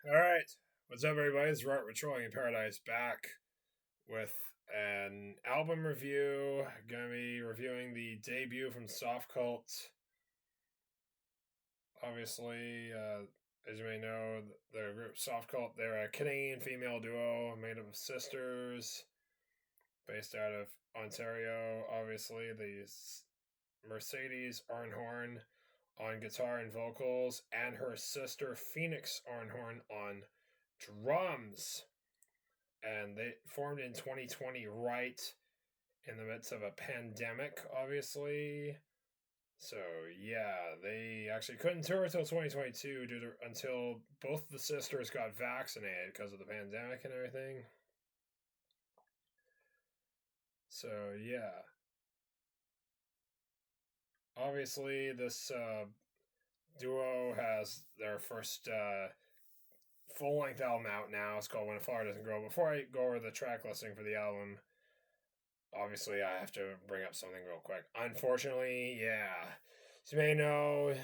All right. What's up, everybody? It's Rart Patrolling in Paradise back with an album review. Gonna be reviewing the debut from Softcult. Obviously, as you may know, the group Softcult, they're a Canadian female duo made up of sisters based out of Ontario. Obviously, the Mercedes Arnhorn on guitar and vocals, and her sister Phoenix Arnhorn on drums. And they formed in 2020, right in the midst of a pandemic, obviously. So yeah, they actually couldn't tour until 2022 until both the sisters got vaccinated because of the pandemic and everything. So yeah, obviously this duo has their first full length album out now. It's called When a Flower Doesn't Grow. Before I go over the track listing for the album, obviously I have to bring up something real quick. Unfortunately, yeah, as you may know,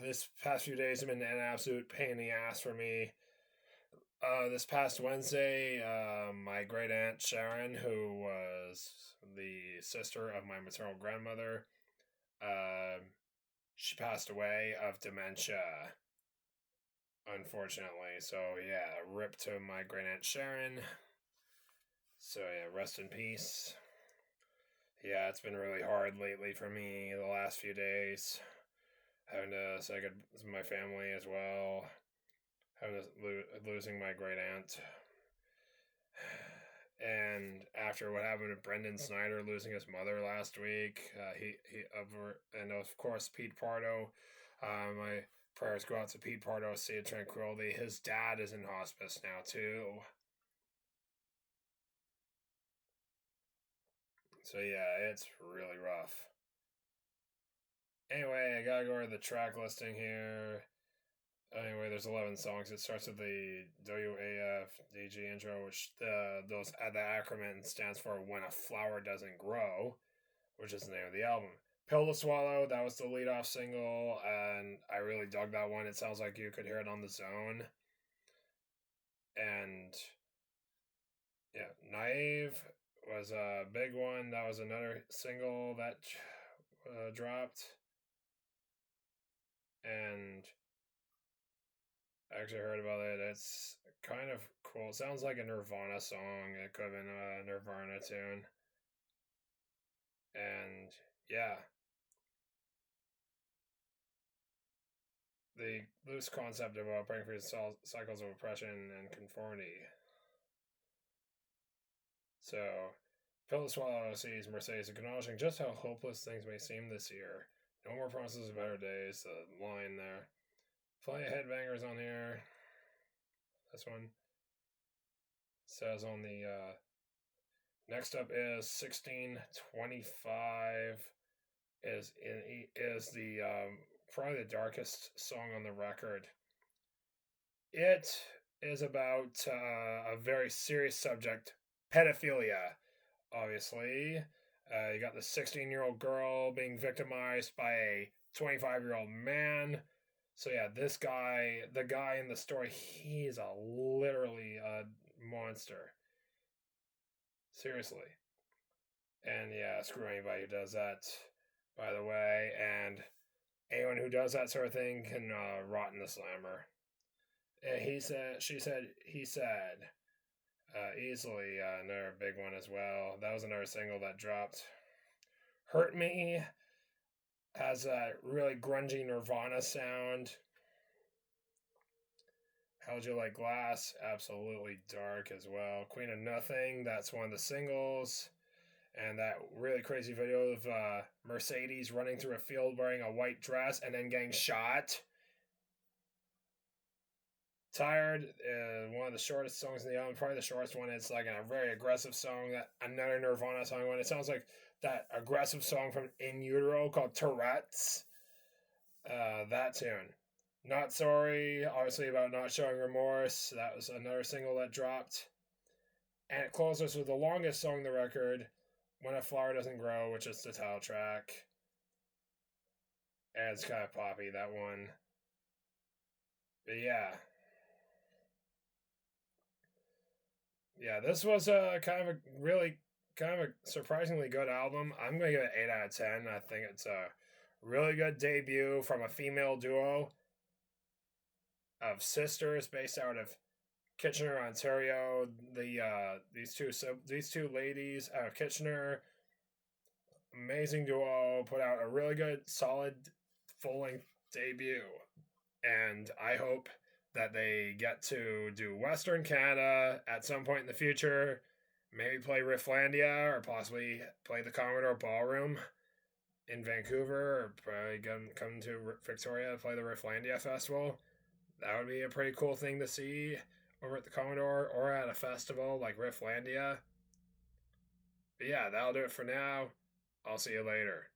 this past few days have been an absolute pain in the ass for me. This past Wednesday, my great aunt Sharon, who was the sister of my maternal grandmother, uh, she passed away of dementia, unfortunately. So yeah, rip to my great aunt Sharon. So yeah, rest in peace. Yeah, it's been really hard lately for me the last few days. Having to say goodbye to my family as well. Having to losing my great aunt. And after what happened to Brendan Snyder losing his mother last week, and of course Pete Pardo. My prayers go out to Pete Pardo, Sea of Tranquility. His dad is in hospice now too. So yeah, it's really rough. Anyway, I gotta go over the track listing here. Anyway, there's 11 songs. It starts with the WAFDG intro, which the acronym stands for When a Flower Doesn't Grow, which is the name of the album. Pill to Swallow, that was the lead off single, and I really dug that one. It sounds like you could hear it on the zone. And yeah, Naive was a big one. That was another single that dropped. And I actually heard about it. It's kind of cool. It sounds like a Nirvana song. It could have been a Nirvana tune. And yeah, the loose concept of breaking through cycles of oppression and conformity. So, Pill to Swallow sees Mercedes acknowledging just how hopeless things may seem this year. No more promises of better days. The line there. Plenty of headbangers on here. This one says on the next up is 1625 is the probably the darkest song on the record. It is about a very serious subject, pedophilia. Obviously, you got the 16-year-old girl being victimized by a 25-year-old man. So yeah, this guy, the guy in the story, he's literally a monster. Seriously. And yeah, screw anybody who does that, by the way. And anyone who does that sort of thing can rot in the slammer. And he said, she said, he said, easily another big one as well. That was another single that dropped. Hurt Me has a really grungy Nirvana sound. How'd You Like Glass? Absolutely dark as well. Queen of Nothing, that's one of the singles. And that really crazy video of Mercedes running through a field wearing a white dress and then getting shot. Tired, one of the shortest songs in the album, probably the shortest one. It's like a very aggressive song. That another Nirvana song one. It sounds like that aggressive song from In Utero called Tourette's. That tune. Not Sorry, obviously about not showing remorse. That was another single that dropped. And it closes with the longest song on the record, When a Flower Doesn't Grow, which is the title track. And it's kind of poppy, that one. But yeah. Yeah, this was a kind of a really kind of a surprisingly good album. I'm gonna give it 8 out of 10. I think it's a really good debut from a female duo of sisters based out of Kitchener, Ontario. These two ladies out of Kitchener, amazing duo, put out a really good, solid, full length debut, and I hope that they get to do Western Canada at some point in the future. Maybe play Rifflandia or possibly play the Commodore Ballroom in Vancouver, or probably come to Victoria to play the Rifflandia Festival. That would be a pretty cool thing to see over at the Commodore or at a festival like Rifflandia. But yeah, that'll do it for now. I'll see you later.